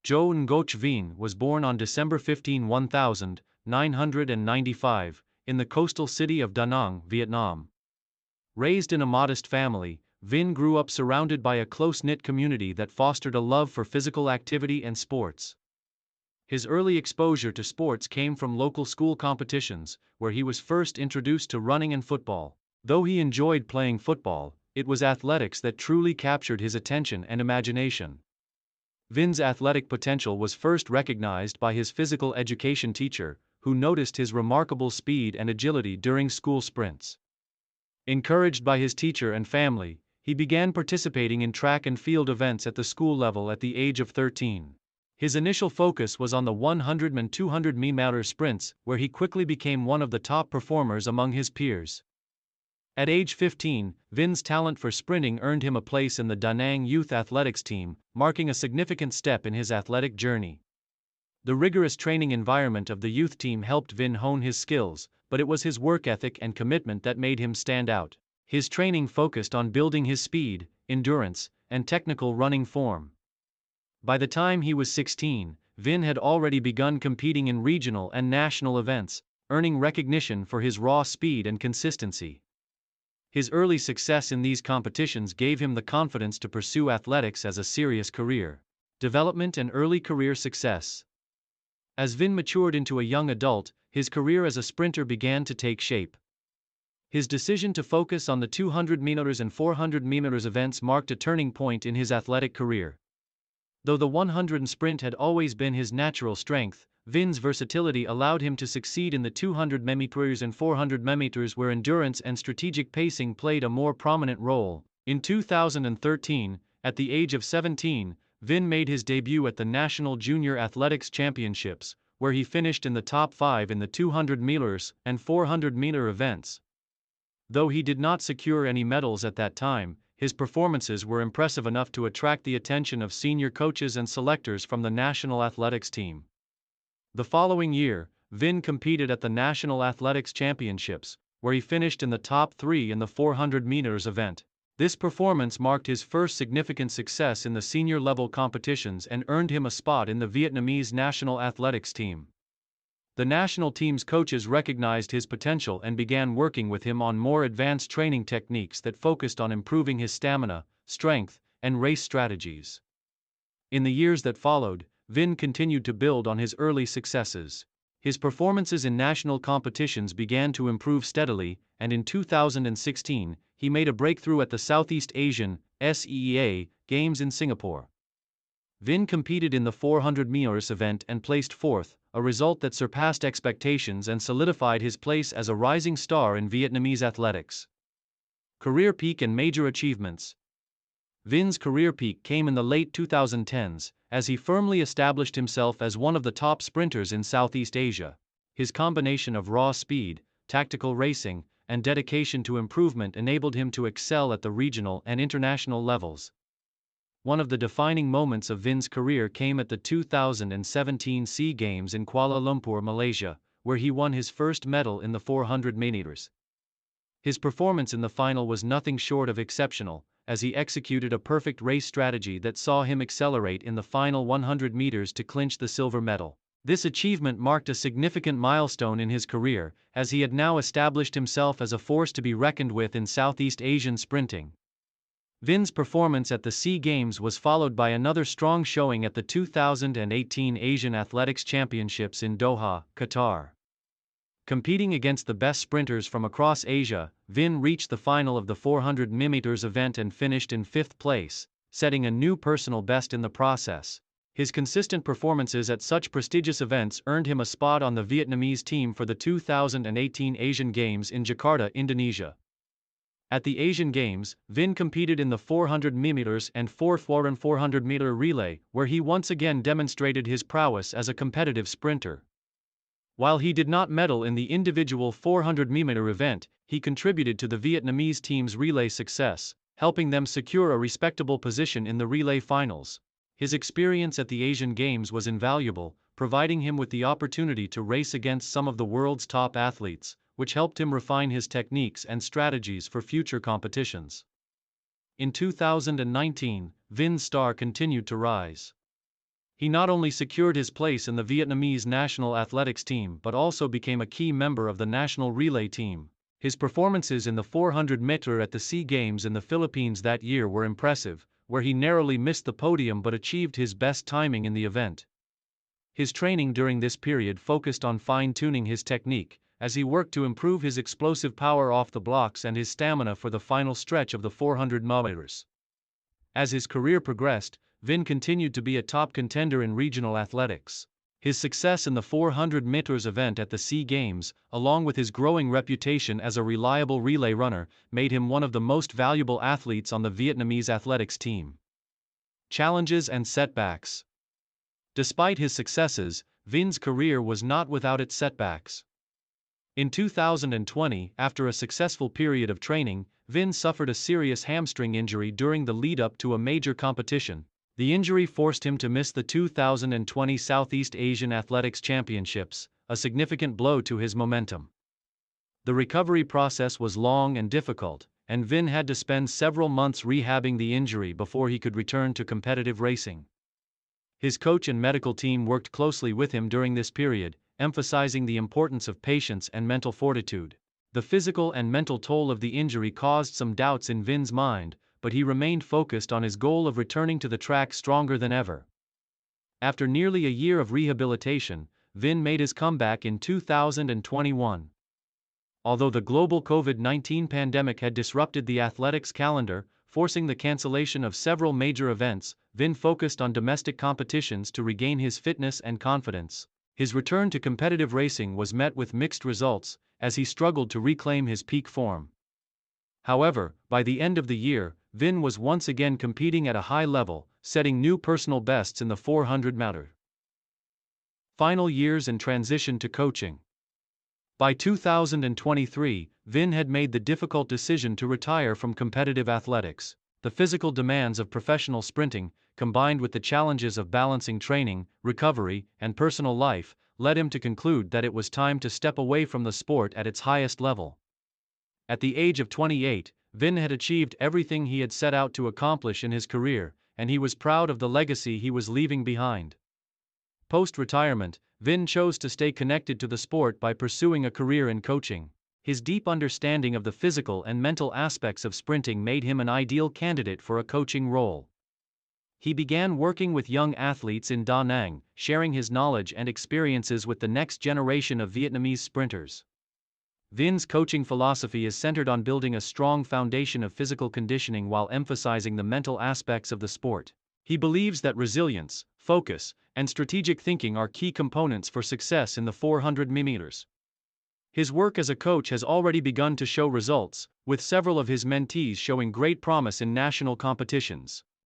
Ngọc Vinh was born on December 15, 1995, in the coastal city of Da Nang, Vietnam. Raised in a modest family, Vinh grew up surrounded by a close-knit community that fostered a love for physical activity and sports. His early exposure to sports came from local school competitions, where he was first introduced to running and football. Though he enjoyed playing football, it was athletics that truly captured his attention and imagination. Vin's athletic potential was first recognized by his physical education teacher, who noticed his remarkable speed and agility during school sprints. Encouraged by his teacher and family, he began participating in track and field events at the school level at the age of 13. His initial focus was on the 100 and 200 meter sprints, where he quickly became one of the top performers among his peers. At age 15, Vin's talent for sprinting earned him a place in the Da Nang youth athletics team, marking a significant step in his athletic journey. The rigorous training environment of the youth team helped Vin hone his skills, but it was his work ethic and commitment that made him stand out. His training focused on building his speed, endurance, and technical running form. By the time he was 16, Vin had already begun competing in regional and national events, earning recognition for his raw speed and consistency. His early success in these competitions gave him the confidence to pursue athletics as a serious career. Development and early career success. As Vin matured into a young adult, his career as a sprinter began to take shape. His decision to focus on the 200 meters and 400 meters events marked a turning point in his athletic career. Though the 100 sprint had always been his natural strength, Vin's versatility allowed him to succeed in the 200 meters and 400 meters, where endurance and strategic pacing played a more prominent role. In 2013, at the age of 17, Vin made his debut at the National Junior Athletics Championships, where he finished in the top 5 in the 200 meters and 400 meter events. Though he did not secure any medals at that time, his performances were impressive enough to attract the attention of senior coaches and selectors from the national athletics team. The following year, Vin competed at the National Athletics Championships, where he finished in the top 3 in the 400 meters event. This performance marked his first significant success in the senior-level competitions and earned him a spot in the Vietnamese national athletics team. The national team's coaches recognized his potential and began working with him on more advanced training techniques that focused on improving his stamina, strength, and race strategies. In the years that followed, Vin continued to build on his early successes. His performances in national competitions began to improve steadily, and in 2016, he made a breakthrough at the Southeast Asian (SEA) Games in Singapore. Vin competed in the 400 meters event and placed fourth, a result that surpassed expectations and solidified his place as a rising star in Vietnamese athletics. Career peak and major achievements. Vin's career peak came in the late 2010s, as he firmly established himself as one of the top sprinters in Southeast Asia. His combination of raw speed, tactical racing, and dedication to improvement enabled him to excel at the regional and international levels. One of the defining moments of Vin's career came at the 2017 SEA Games in Kuala Lumpur, Malaysia, where he won his first medal in the 400 meters. His performance in the final was nothing short of exceptional, as he executed a perfect race strategy that saw him accelerate in the final 100 meters to clinch the silver medal. This achievement marked a significant milestone in his career, as he had now established himself as a force to be reckoned with in Southeast Asian sprinting. Vin's performance at the SEA Games was followed by another strong showing at the 2018 Asian Athletics Championships in Doha, Qatar. Competing against the best sprinters from across Asia, Vin reached the final of the 400 meters event and finished in 5th place, setting a new personal best in the process. His consistent performances at such prestigious events earned him a spot on the Vietnamese team for the 2018 Asian Games in Jakarta, Indonesia. At the Asian Games, Vin competed in the 400 meters and 400 meter relay, where he once again demonstrated his prowess as a competitive sprinter. While he did not medal in the individual 400 meter event, he contributed to the Vietnamese team's relay success, helping them secure a respectable position in the relay finals. His experience at the Asian Games was invaluable, providing him with the opportunity to race against some of the world's top athletes, which helped him refine his techniques and strategies for future competitions. In 2019, Vin's star continued to rise. He not only secured his place in the Vietnamese national athletics team but also became a key member of the national relay team. His performances in the 400-meter at the SEA Games in the Philippines that year were impressive, where he narrowly missed the podium but achieved his best timing in the event. His training during this period focused on fine-tuning his technique, as he worked to improve his explosive power off the blocks and his stamina for the final stretch of the 400 meters. As his career progressed, Vinh continued to be a top contender in regional athletics. His success in the 400 meters event at the SEA Games, along with his growing reputation as a reliable relay runner, made him one of the most valuable athletes on the Vietnamese athletics team. Challenges and setbacks. Despite his successes, Vinh's career was not without its setbacks. In 2020, after a successful period of training, Vinh suffered a serious hamstring injury during the lead-up to a major competition. The injury forced him to miss the 2020 Southeast Asian Athletics Championships, a significant blow to his momentum. The recovery process was long and difficult, and Vinh had to spend several months rehabbing the injury before he could return to competitive racing. His coach and medical team worked closely with him during this period, emphasizing the importance of patience and mental fortitude. The physical and mental toll of the injury caused some doubts in Vinh's mind, but he remained focused on his goal of returning to the track stronger than ever. After nearly a year of rehabilitation, Vinh made his comeback in 2021. Although the global COVID-19 pandemic had disrupted the athletics calendar, forcing the cancellation of several major events, Vinh focused on domestic competitions to regain his fitness and confidence. His return to competitive racing was met with mixed results, as he struggled to reclaim his peak form. However, by the end of the year, Vinh was once again competing at a high level, setting new personal bests in the 400 meter. Final years and transition to coaching. By 2023, Vinh had made the difficult decision to retire from competitive athletics. The physical demands of professional sprinting, combined with the challenges of balancing training, recovery, and personal life, led him to conclude that it was time to step away from the sport at its highest level. At the age of 28, Vinh had achieved everything he had set out to accomplish in his career, and he was proud of the legacy he was leaving behind. Post-retirement, Vinh chose to stay connected to the sport by pursuing a career in coaching. His deep understanding of the physical and mental aspects of sprinting made him an ideal candidate for a coaching role. He began working with young athletes in Da Nang, sharing his knowledge and experiences with the next generation of Vietnamese sprinters. Vinh's coaching philosophy is centered on building a strong foundation of physical conditioning while emphasizing the mental aspects of the sport. He believes that resilience, focus, and strategic thinking are key components for success in the 400 meters. His work as a coach has already begun to show results, with several of his mentees showing great promise in national competitions.